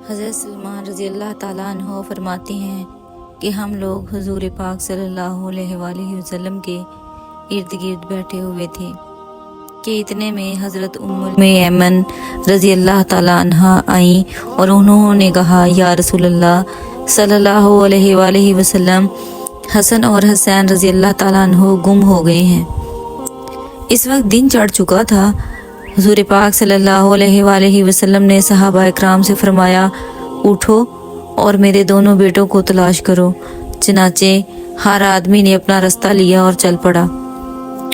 حضرت سلمان رضی اللہ تعالیٰ عنہ فرماتے ہیں کہ ہم لوگ حضور پاک صلی اللہ علیہ وآلہ وسلم کے ارد گرد بیٹھے ہوئے تھے کہ اتنے میں حضرت ام ایمن رضی اللہ تعالیٰ عنہ آئیں اور انہوں نے کہا، یا رسول اللہ صلی اللہ علیہ وآلہ وسلم، حسن اور حسین رضی اللہ تعالیٰ عنہ گم ہو گئے ہیں۔ اس وقت دن چڑھ چکا تھا۔ حضور پاک صلی اللہ علیہ وآلہ وسلم نے صحابہ اکرام سے فرمایا، اٹھو اور میرے دونوں بیٹوں کو تلاش کرو۔ چنانچہ ہر آدمی نے اپنا راستہ لیا اور چل پڑا،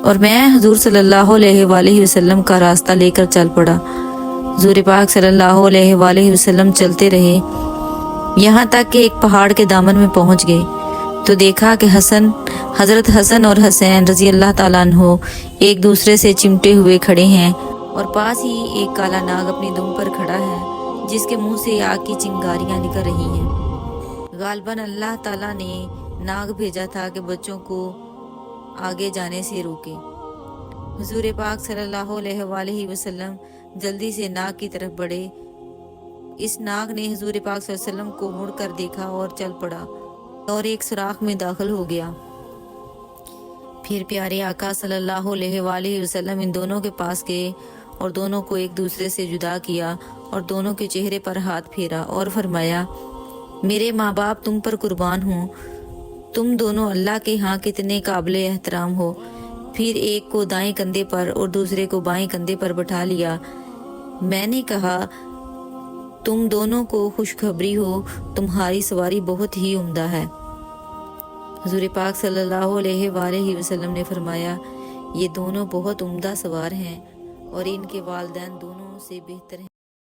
اور میں حضور صلی اللہ علیہ وآلہ وسلم کا راستہ لے کر چل پڑا۔ حضور پاک صلی اللہ علیہ وآلہ وسلم چلتے رہے، یہاں تک کہ ایک پہاڑ کے دامن میں پہنچ گئے تو دیکھا کہ حضرت حسن اور حسین رضی اللہ تعالیٰ عنہ ایک دوسرے سے چمٹے ہوئے کھڑے ہیں، اور پاس ہی ایک کالا ناگ اپنی دم پر کھڑا ہے جس کے منہ سے آگ کی چنگاریاں نکل رہی ہیں۔ غالباً اللہ تعالیٰ نے ناگ بھیجا تھا کہ بچوں کو آگے جانے سے روکے۔ حضور پاک صلی اللہ علیہ وآلہ وسلم جلدی سے ناگ کی طرف بڑھے۔ اس ناگ نے حضور پاک صلی اللہ علیہ وسلم کو مڑ کر دیکھا اور چل پڑا اور ایک سوراخ میں داخل ہو گیا۔ پھر پیارے آقا صلی اللہ علیہ وآلہ وسلم ان دونوں کے پاس گئے اور دونوں کو ایک دوسرے سے جدا کیا اور دونوں کے چہرے پر ہاتھ پھیرا اور فرمایا، میرے ماں باپ تم پر قربان ہوں، تم دونوں اللہ کے ہاں کتنے قابل احترام ہو۔ پھر ایک کو دائیں کندھے پر اور دوسرے کو بائیں کندھے پر بٹھا لیا۔ میں نے کہا، تم دونوں کو خوشخبری ہو، تمہاری سواری بہت ہی عمدہ ہے۔ حضور پاک صلی اللہ علیہ وآلہ وسلم نے فرمایا، یہ دونوں بہت عمدہ سوار ہیں اور ان کے والدین دونوں سے بہتر ہیں۔